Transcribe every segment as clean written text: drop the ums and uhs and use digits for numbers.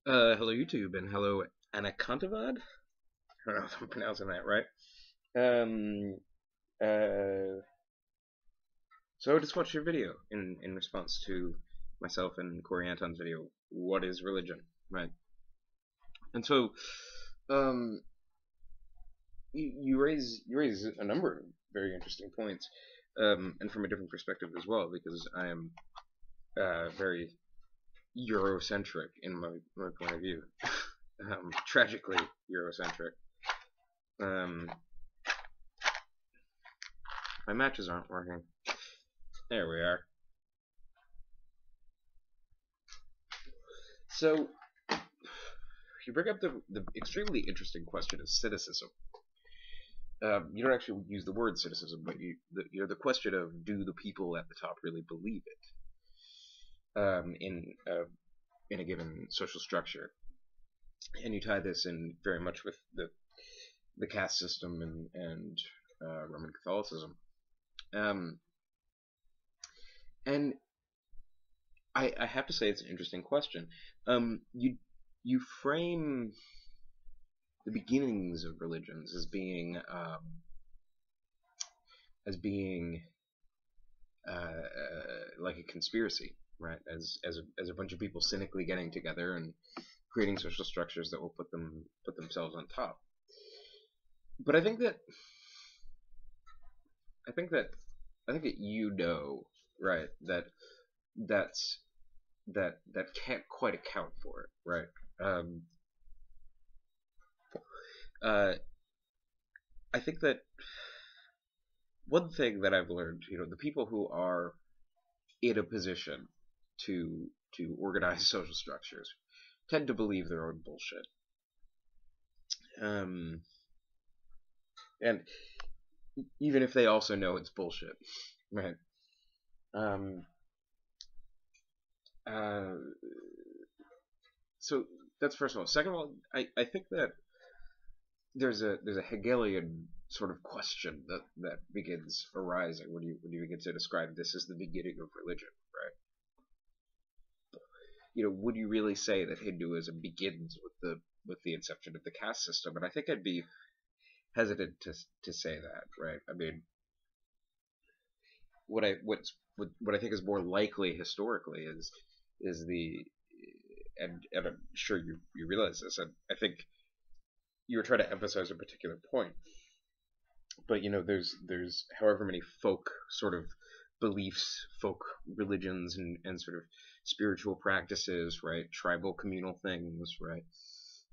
Hello YouTube and hello anekantavad. I don't know if I'm pronouncing that right. Um, uh, so I just watched your video in response to myself and Corey Anton's video. What is religion, right? And so, um, you raise a number of very interesting points, and from a different perspective as well, because I am very Eurocentric in my point of view, tragically Eurocentric. Um, my matches aren't working. There we are. So you bring up the extremely interesting question of cynicism. You don't actually use the word cynicism, but the question of do the people at the top really believe it in a given social structure, and you tie this in very much with the caste system and Roman Catholicism, um, and I have to say it's an interesting question. You frame the beginnings of religions as being like a conspiracy, right? As a bunch of people cynically getting together and creating social structures that will put themselves on top. But I think that I think that right, that's that can't quite account for it, right? Um, uh, I think that one thing that I've learned, the people who are in a position to organize social structures tend to believe their own bullshit. Um, and even if they also know it's bullshit, right? Um, uh, so that's first of all. Second of all, I think that there's a Hegelian sort of question that begins arising when you begin to describe this as the beginning of religion, right? Would you really say that Hinduism begins with the inception of the caste system? And I think I'd be hesitant to say that, right? I mean, what I think is more likely historically is the and I'm sure you realize this, and I think you were trying to emphasize a particular point, but there's however many folk sort of beliefs, folk religions, and sort of spiritual practices, right? Tribal communal things, right?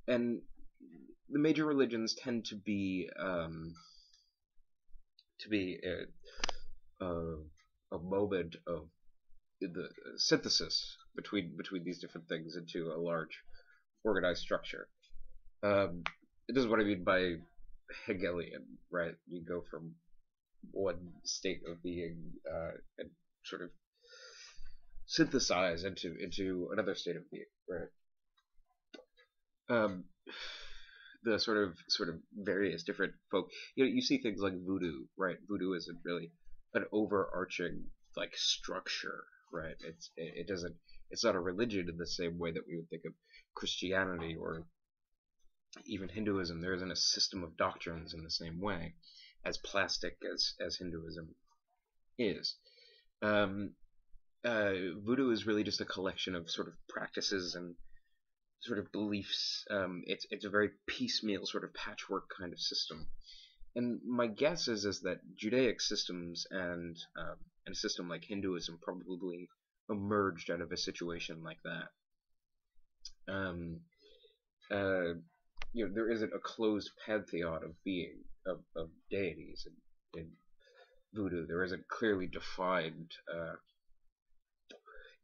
And the major religions tend to be a, a moment of the synthesis between these different things into a large organized structure. Um, this is what I mean by Hegelian, right? You go from one state of being and sort of synthesize into another state of being, right? Um, the sort of various different folk. You see things like voodoo, right? Voodoo isn't really an overarching like structure, right? It doesn't it's not a religion in the same way that we would think of Christianity or even Hinduism. There isn't a system of doctrines in the same way as plastic as Hinduism is. Um, Voodoo is really just a collection of sort of practices and sort of beliefs. It's a very piecemeal sort of patchwork kind of system. And my guess is that Judaic systems and a system like Hinduism probably emerged out of a situation like that. Um, uh, there isn't a closed pantheon of of deities in Voodoo. There isn't clearly defined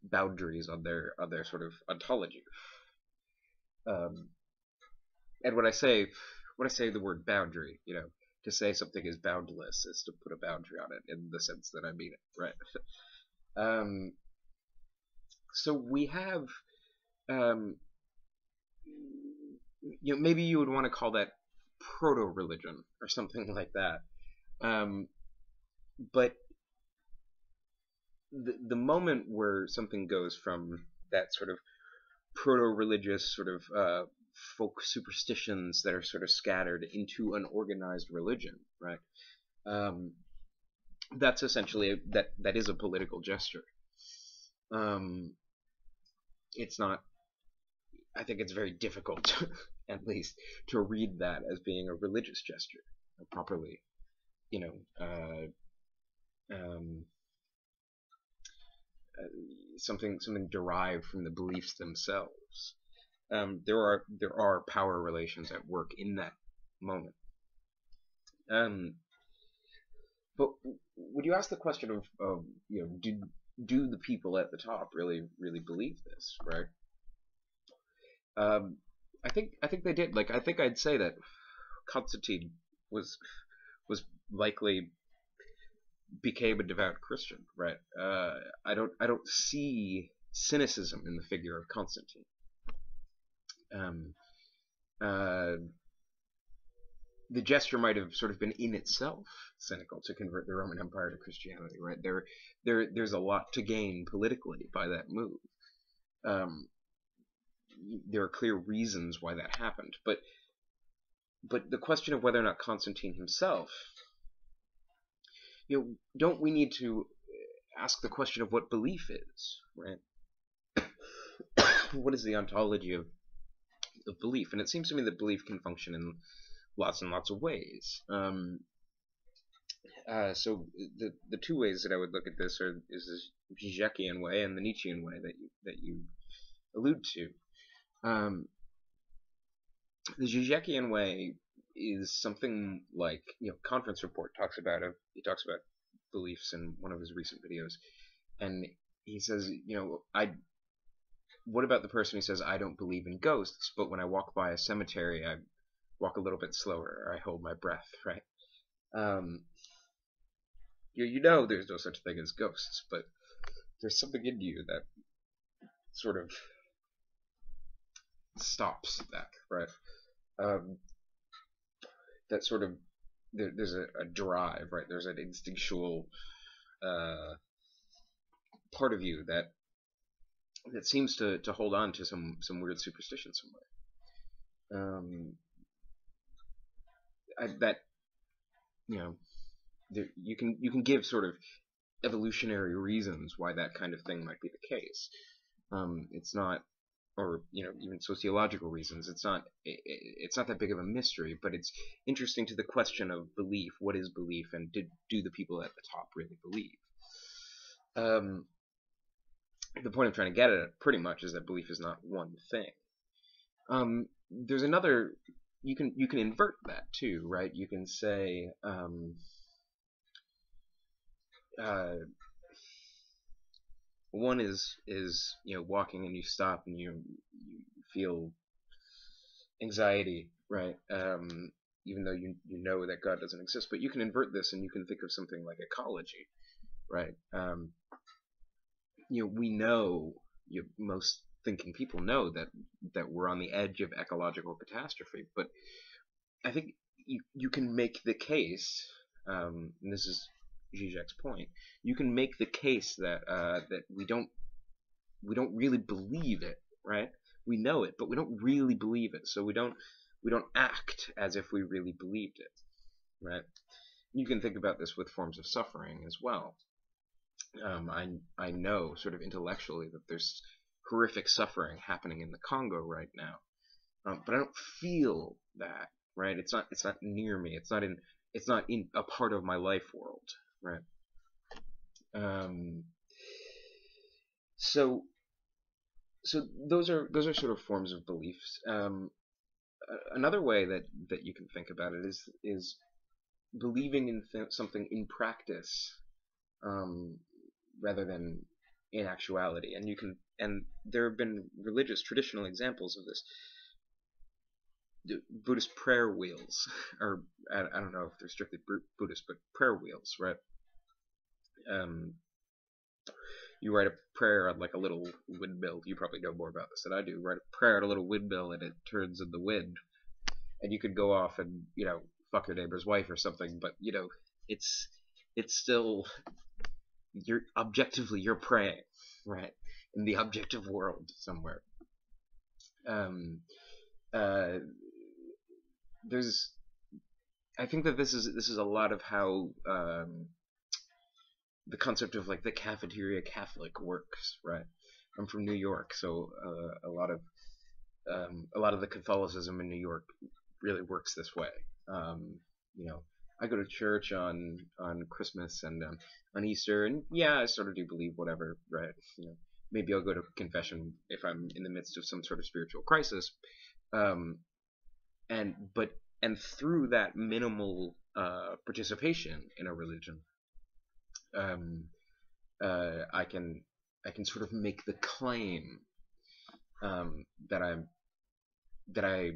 boundaries on their sort of ontology. Um, and when I say the word boundary, to say something is boundless is to put a boundary on it in the sense that I mean it, right? Um, so we have, um, maybe you would want to call that proto-religion or something like that. Um, but the moment where something goes from that sort of proto-religious sort of folk superstitions that are sort of scattered into an organized religion, right? Um, that's essentially that is a political gesture. Um, it's not. I think it's very difficult, at least, to read that as being a religious gesture properly. You know, um, something derived from the beliefs themselves. There are power relations at work in that moment. Um, but would you ask the question of do the people at the top really believe this, right? Um, I think they did. Like I think I'd say that Constantine was was likely became a devout Christian, right? I don't see cynicism in the figure of Constantine. Um, uh, the gesture might have sort of been in itself cynical to convert the Roman Empire to Christianity, right? There's a lot to gain politically by that move. Um, there are clear reasons why that happened, but the question of whether or not Constantine himself, don't we need to ask the question of what belief is, right? What is the ontology of belief? And it seems to me that belief can function in lots and lots of ways. So the two ways that I would look at this is this Zizekian way and the Nietzschean way that you allude to. The Zizekian way is something like Conference Report talks about. He talks about beliefs in one of his recent videos, and he says, what about the person who says, I don't believe in ghosts, but when I walk by a cemetery, I walk a little bit slower, or I hold my breath, right? There's no such thing as ghosts, but there's something in you that sort of stops that, right? That sort of there's a drive, right? There's an instinctual part of you that seems to hold on to some weird superstition somewhere. That you can give sort of evolutionary reasons why that kind of thing might be the case. It's not, or even sociological reasons. It's not that big of a mystery, but it's interesting to the question of belief. What is belief, and do the people at the top really believe? The point I'm trying to get at pretty much is that belief is not one thing. There's another. You can invert that too, right? You can say. One is walking and you stop and you feel anxiety, right? Even though you know that God doesn't exist, but you can invert this and you can think of something like ecology, right? We know, most thinking people know that we're on the edge of ecological catastrophe, but I think you can make the case, and this is Zizek's point. You can make the case that that we don't really believe it, right? We know it, but we don't really believe it, so we don't act as if we really believed it, right? You can think about this with forms of suffering as well. I know sort of intellectually that there's horrific suffering happening in the Congo right now, but I don't feel that, right? It's not near me. It's not in a part of my life world, right? So those are sort of forms of beliefs. Another way that you can think about it is believing in something in practice, rather than in actuality. And there have been religious traditional examples of this. Buddhist prayer wheels, or I don't know if they're strictly Buddhist, but prayer wheels, right? You write a prayer on like a little windmill. You probably know more about this than I do. Write a prayer on a little windmill and it turns in the wind. And you could go off and, fuck your neighbor's wife or something, but, it's still, you're praying, right? In the objective world somewhere. Um, uh, there's I think that this is a lot of how the concept of like the cafeteria Catholic works, right? I'm from New York, so a lot of the Catholicism in New York really works this way. Um, you know, I go to church on Christmas and on Easter, and yeah, I sort of do believe whatever, right? Maybe I'll go to confession if I'm in the midst of some sort of spiritual crisis. Um, and but and through that minimal participation in a religion, um, I can sort of make the claim that that I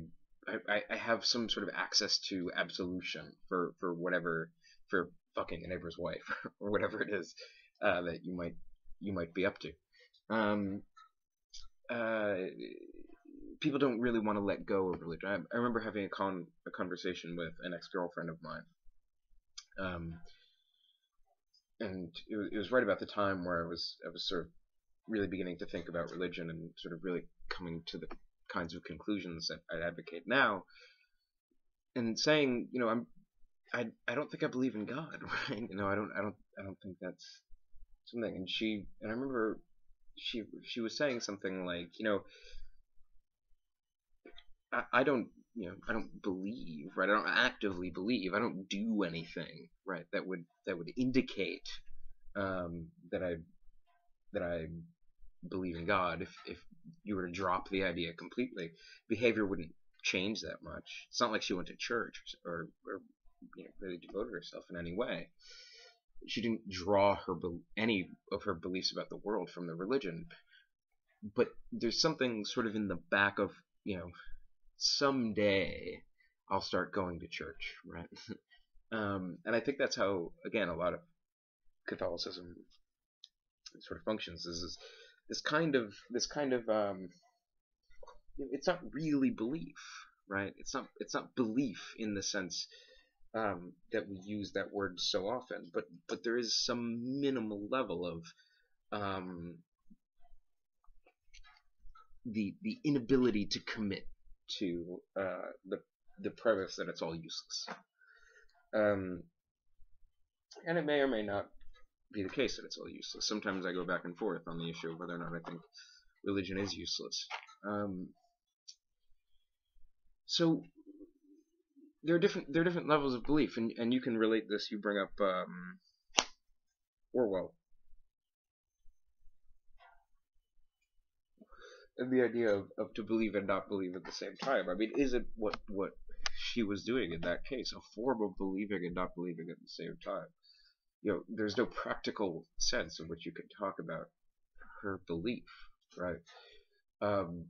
have some sort of access to absolution for whatever, for fucking a neighbor's wife or whatever it is that you might be up to. Um, uh, People don't really want to let go of religion. I remember having a conversation with an ex girlfriend of mine, um, and it was right about the time where I was sort of really beginning to think about religion and sort of really coming to the kinds of conclusions that I advocate now, and saying, I don't think I believe in God, right? I don't think that's something. And I remember she was saying something like, I don't believe, right? I don't actively believe. I don't do anything, right? That would indicate that I believe in God. If you were to drop the idea completely, behavior wouldn't change that much. It's not like she went to church or really devoted herself in any way. She didn't draw any of her beliefs about the world from the religion. But there's something sort of in the back of, someday I'll start going to church, right? And I think that's how, again, a lot of Catholicism sort of functions. Is this kind of it's not really belief, right? It's not belief in the sense that we use that word so often, but there is some minimal level of um, the inability to commit to the premise that it's all useless. Um, and it may or may not be the case that it's all useless. Sometimes I go back and forth on the issue of whether or not I think religion is useless. So there are different levels of belief, and you can relate this. You bring up Orwell and the idea of to believe and not believe at the same time. I mean, is it what she was doing in that case? A form of believing and not believing at the same time. There's no practical sense in which you can talk about her belief, right? Um,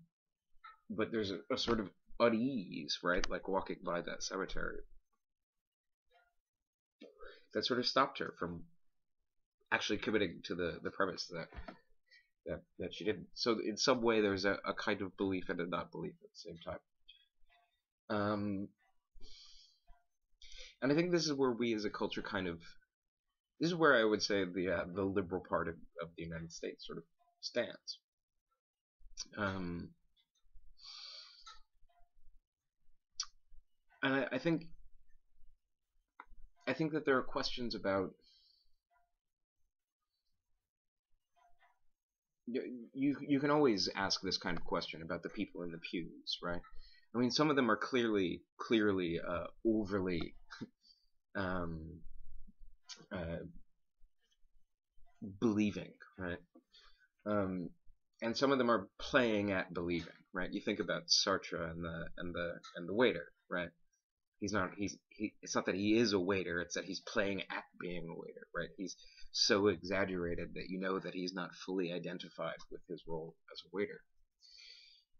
but there's a sort of unease, right? Like walking by that cemetery that sort of stopped her from actually committing to the premise that she didn't. So in some way, there's a kind of belief and a not belief at the same time. And I think this is where we as a culture this is where I would say the liberal part of the United States sort of stands. Um, and I think that there are questions about you can always ask this kind of question about the people in the pews, right? I mean, some of them are clearly overly um, uh, believing, right? Um, and some of them are playing at believing, right? You think about Sartre and the waiter, right? He's not it's not that he is a waiter, it's that he's playing at being a waiter, right? He's so exaggerated that you know that he's not fully identified with his role as a waiter.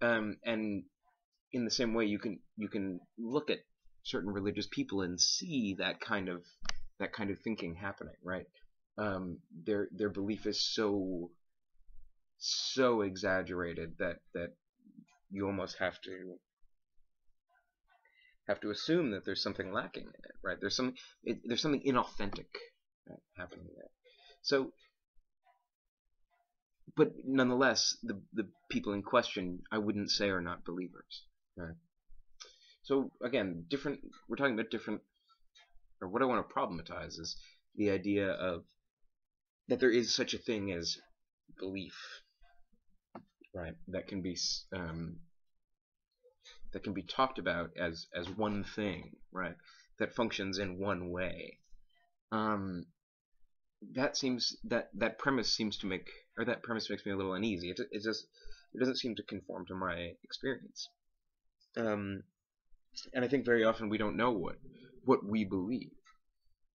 And in the same way, you can look at certain religious people and see that kind of thinking happening, right? Their belief is so exaggerated that you almost have to assume that there's something lacking in it, right? There's something inauthentic happening there. So but nonetheless, the people in question, I wouldn't say, are not believers. Right? So again, different. We're talking about different, or what I want to problematize is the idea of that there is such a thing as belief, right? That can be talked about as one thing, right? That functions in one way. Um, that premise seems to make, or that premise makes me a little uneasy. It doesn't seem to conform to my experience. Um, and I think very often we don't know what we believe.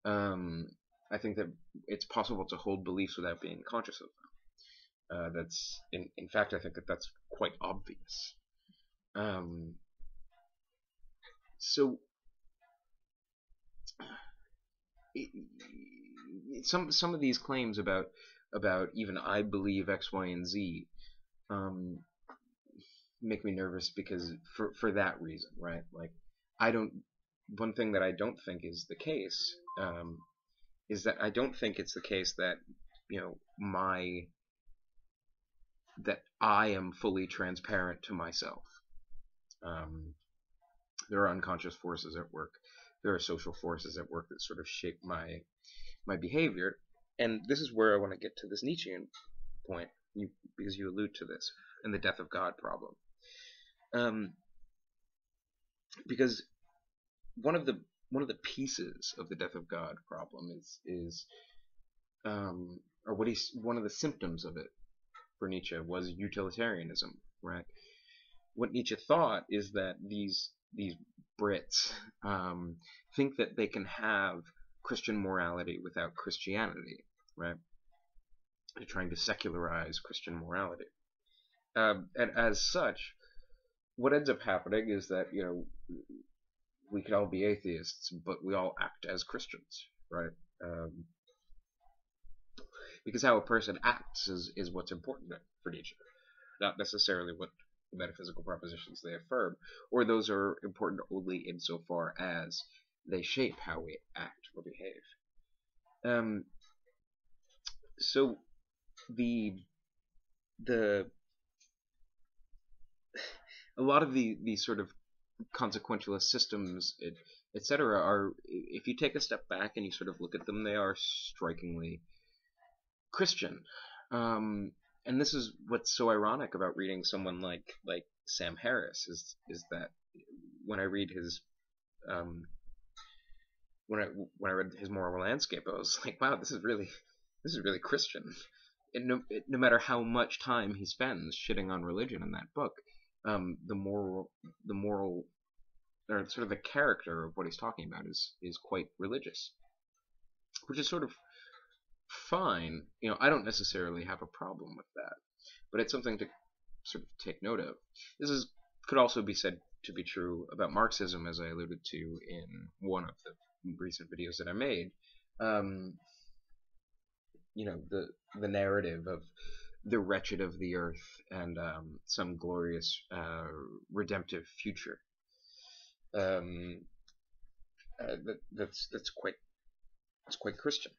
Um, I think that it's possible to hold beliefs without being conscious of them. That's in fact, I think that that's quite obvious. Um, so it, some of these claims about even I believe X, Y, and Z um, make me nervous because for that reason, right? Like I don't. One thing that I don't think is the case is that I don't think it's the case that my that I am fully transparent to myself. Um, there are unconscious forces at work. There are social forces at work that sort of shape my behavior. And this is where I want to get to this Nietzschean point, because you allude to this in the death of God problem. Um, because one of the pieces of the death of God problem is or what he's one of the symptoms of it for Nietzsche was utilitarianism, right? What Nietzsche thought is that these Brits think that they can have Christian morality without Christianity, right? They're trying to secularize Christian morality, and as such, what ends up happening is that we could all be atheists, but we all act as Christians, right? Because how a person acts is what's important for Nietzsche, not necessarily what the metaphysical propositions they affirm, or those are important only insofar as they shape how we act or behave. So the a lot of these sort of consequentialist systems, etc., are, if you take a step back and you sort of look at them, they are strikingly Christian. And this is what's so ironic about reading someone like Sam Harris is that when I read his um, when I read his moral landscape, I was like, wow, this is really Christian. And no matter how much time he spends shitting on religion in that book, the moral or sort of the character of what he's talking about is quite religious, which is sort of fine. I don't necessarily have a problem with that, but it's something to sort of take note of. This could also be said to be true about Marxism, as I alluded to in one of the recent videos that I made. The narrative of the wretched of the earth and some glorious redemptive future. That's quite Christian.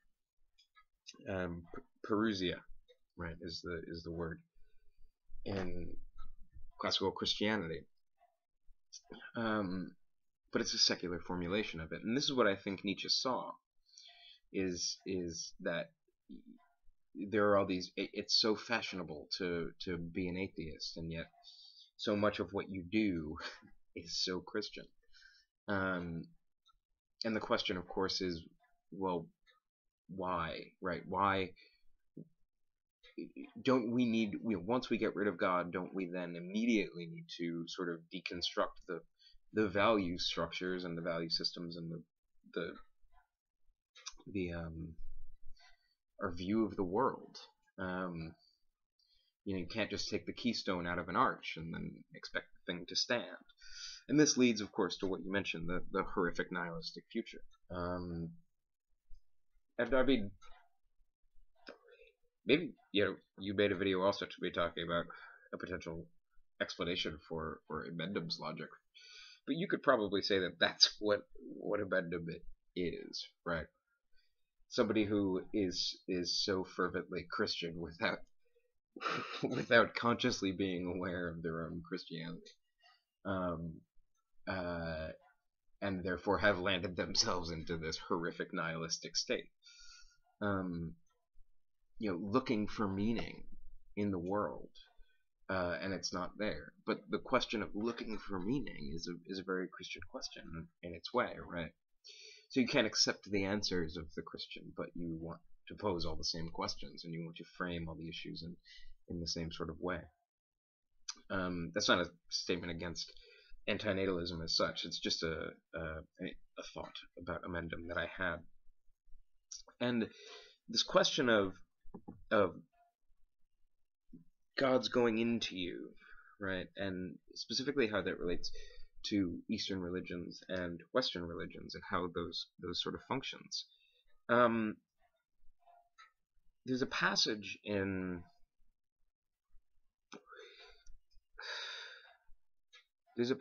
Perusia, right, is the word in classical Christianity. But it's a secular formulation of it, and this is what I think Nietzsche saw: is that there are all these. It's so fashionable to be an atheist, and yet so much of what you do is so Christian. And the question, of course, is, well, why, right? Why don't we need? Once we get rid of God, don't we then immediately need to sort of deconstruct the value structures and the value systems and the our view of the world? You can't just take the keystone out of an arch and then expect the thing to stand. And this leads, of course, to what you mentioned, the horrific nihilistic future. And I mean, maybe you made a video also to be talking about a potential explanation for Emendam's logic, but you could probably say that that's what Emendam is, right? Somebody who is so fervently Christian without consciously being aware of their own Christianity, um, uh, and therefore have landed themselves into this horrific nihilistic state. Um, looking for meaning in the world, and it's not there. But the question of looking for meaning is a very Christian question in its way, right? So you can't accept the answers of the Christian, but you want to pose all the same questions, and you want to frame all the issues in the same sort of way. That's not a statement against antinatalism as such. It's just a thought about amendum that I had. And this question of God's going into you, right? And specifically how that relates to Eastern religions and Western religions and how those sort of functions. There's a passage in in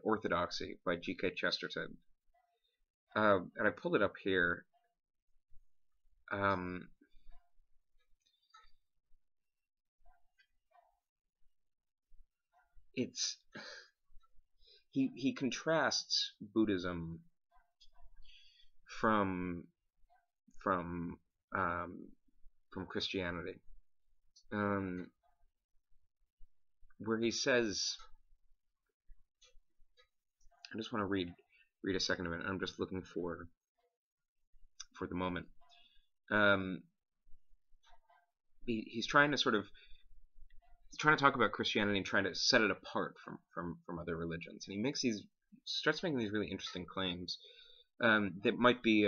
Orthodoxy by G.K. Chesterton, and I pulled it up here. It's he contrasts Buddhism from Christianity, where he says, I just want to read a second of it. I'm just looking for the moment. He's trying to talk about Christianity and trying to set it apart from other religions, and he starts making these really interesting claims that might be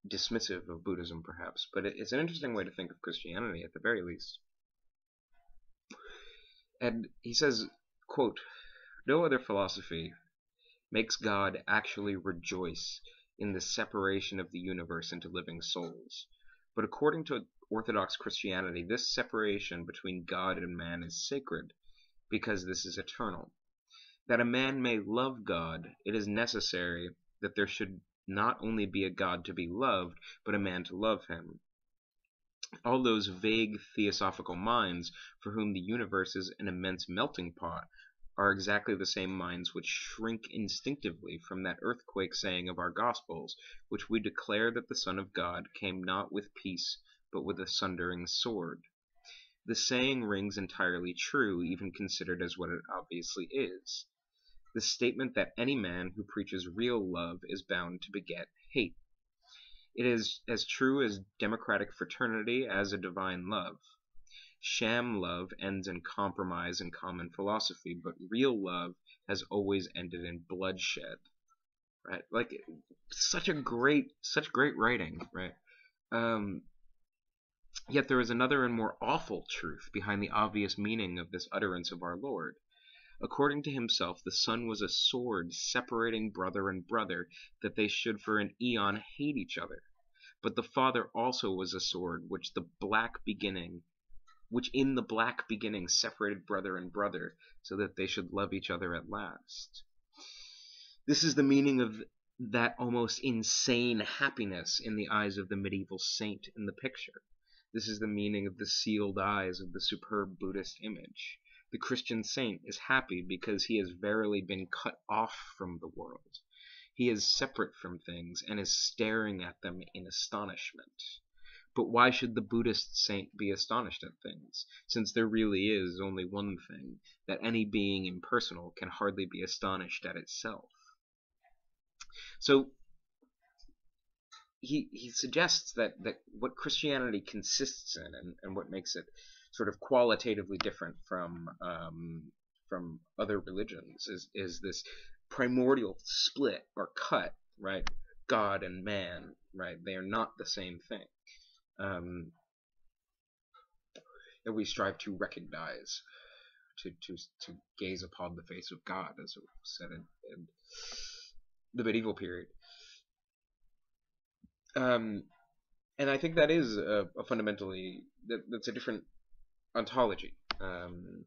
dismissive of Buddhism, perhaps, but it's an interesting way to think of Christianity at the very least. And he says, quote, "No other philosophy makes God actually rejoice in the separation of the universe into living souls. But according to Orthodox Christianity, this separation between God and man is sacred, because this is eternal. That a man may love God, it is necessary that there should not only be a God to be loved, but a man to love him. All those vague theosophical minds for whom the universe is an immense melting pot are exactly the same minds which shrink instinctively from that earthquake saying of our Gospels, which we declare that the Son of God came not with peace, but with a sundering sword. The saying rings entirely true, even considered as what it obviously is. The statement that any man who preaches real love is bound to beget hate. It is as true as democratic fraternity as a divine love. Sham love ends in compromise and common philosophy, but real love has always ended in bloodshed." Right? Like, such great writing, right? Yet there is another and more awful truth behind the obvious meaning of this utterance of our Lord. According to himself, the Son was a sword separating brother and brother, that they should for an eon hate each other. But the Father also was a sword, which in the black beginning separated brother and brother, so that they should love each other at last. This is the meaning of that almost insane happiness in the eyes of the medieval saint in the picture. This is the meaning of the sealed eyes of the superb Buddhist image. The Christian saint is happy because he has verily been cut off from the world. He is separate from things and is staring at them in astonishment. But why should the Buddhist saint be astonished at things, since there really is only one thing, that any being impersonal can hardly be astonished at itself? So he suggests that what Christianity consists in, and what makes it sort of qualitatively different from other religions is this primordial split or cut, right? God and man, right? They are not the same thing. That we strive to recognize, to gaze upon the face of God, as it was said in the medieval period. And I think that is a fundamentally that's a different ontology. To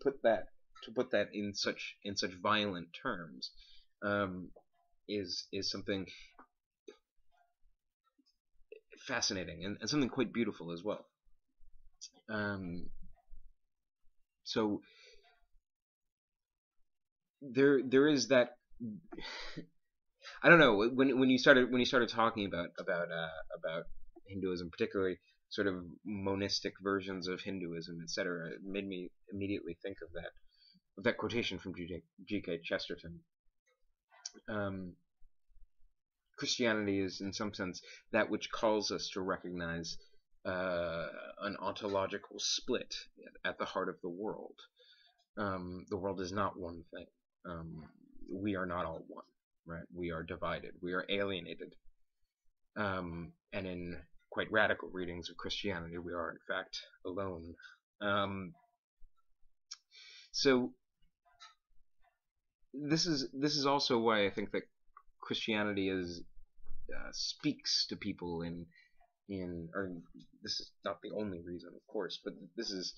put that in such violent terms is something fascinating and something quite beautiful as well. Um, so there is that. I don't know, when you started talking about Hinduism, particularly sort of monistic versions of Hinduism, etc. It made me immediately think of that quotation from G.K. Chesterton. Um, Christianity is, in some sense, that which calls us to recognize an ontological split at the heart of the world. The world is not one thing. We are not all one, right? We are divided. We are alienated. And in quite radical readings of Christianity, we are in fact alone. Um, so this is also why I think that Christianity speaks to people or this is not the only reason, of course, but this is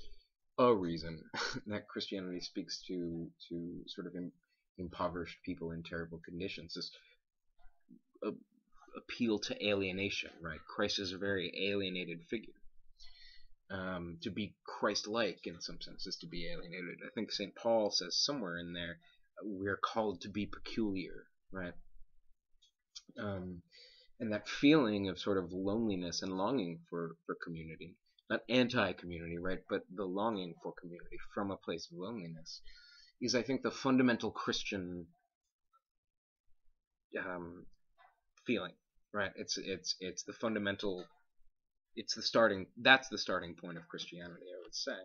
a reason that Christianity speaks to sort of impoverished people in terrible conditions. This uh, appeal to alienation, right? Christ is a very alienated figure. To be Christ-like, in some sense, is to be alienated. I think St. Paul says somewhere in there, we're called to be peculiar, right? And that feeling of sort of loneliness and longing for community, not anti-community, right, but the longing for community from a place of loneliness, is, I think, the fundamental Christian feeling, right? It's the fundamental. That's the starting point of Christianity, I would say,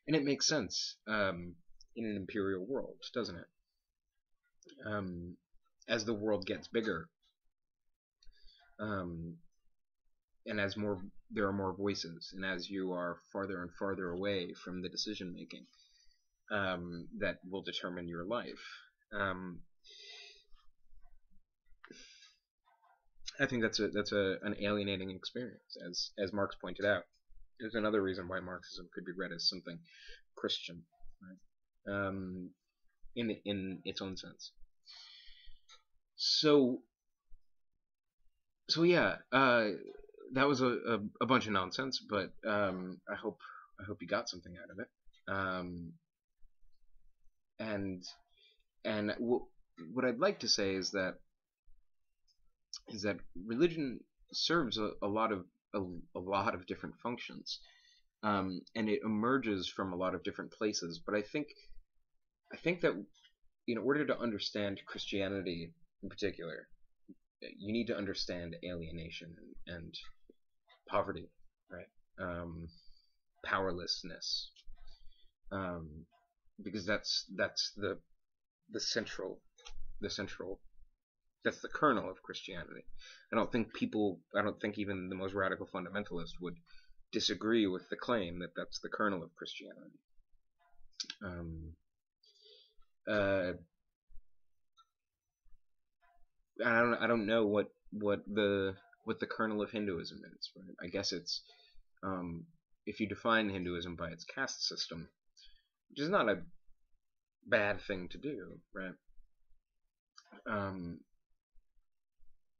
and it makes sense in an imperial world, doesn't it? As the world gets bigger, and as there are more voices, and as you are farther and farther away from the decision making that will determine your life, I think that's an alienating experience, as Marx pointed out. There's another reason why Marxism could be read as something Christian, right? In its own sense. So yeah, that was a bunch of nonsense, but I hope you got something out of it. And what I'd like to say is that religion serves a lot of different functions, and it emerges from a lot of different places. But I think that in order to understand Christianity in particular, you need to understand alienation and poverty, right? Powerlessness, because that's the central that's the kernel of Christianity. I don't think even the most radical fundamentalist would disagree with the claim that that's the kernel of Christianity. I don't know what the kernel of Hinduism is, right? I guess it's if you define Hinduism by its caste system, which is not a bad thing to do, right?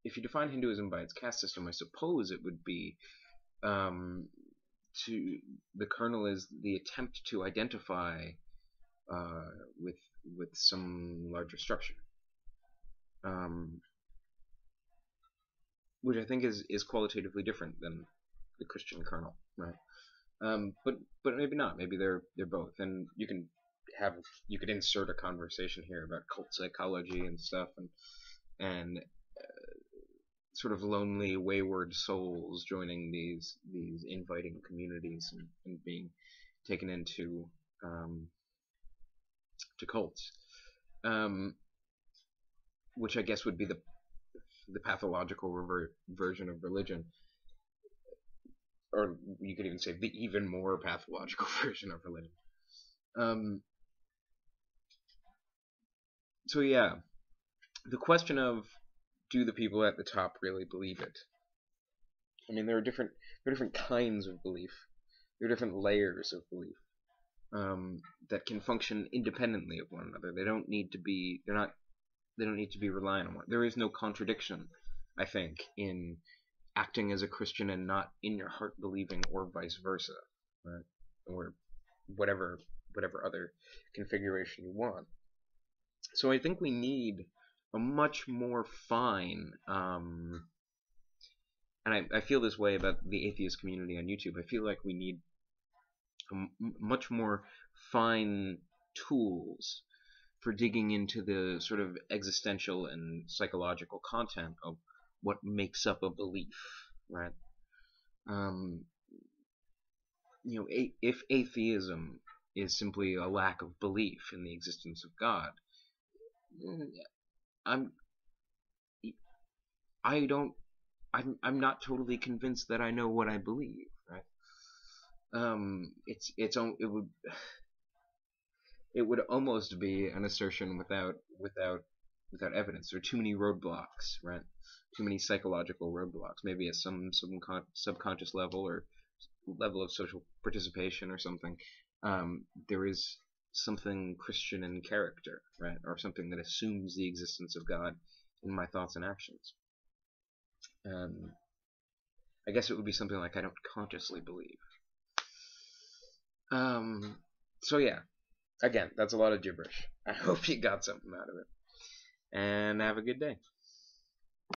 If you define Hinduism by its caste system, I suppose it would be the kernel is the attempt to identify with some larger structure, which I think is qualitatively different than the Christian kernel, right? But maybe not. Maybe they're both, and you could insert a conversation here about cult psychology and stuff, and sort of lonely, wayward souls joining these inviting communities and being taken into to cults, which I guess would be the pathological version of religion, or you could even say the even more pathological version of religion. So yeah, the question of, do the people at the top really believe it? I mean, there are different kinds of belief. There are different layers of belief that can function independently of one another. They don't need to be reliant on one. There is no contradiction, I think, in acting as a Christian and not in your heart believing, or vice versa, right? Or whatever other configuration you want. So I think we need a much more fine, and I feel this way about the atheist community on YouTube. I feel like we need much more fine tools for digging into the sort of existential and psychological content of what makes up a belief, right? Um, if atheism is simply a lack of belief in the existence of God, I'm I don't I'm not totally convinced that I know what I believe, right? It would almost be an assertion without evidence. There are too many roadblocks, right? Too many psychological roadblocks. Maybe at some subconscious level, or level of social participation or something. There is something Christian in character, right? Or something that assumes the existence of God in my thoughts and actions. I guess it would be something like I don't consciously believe. So yeah, again, that's a lot of gibberish. I hope you got something out of it. And have a good day.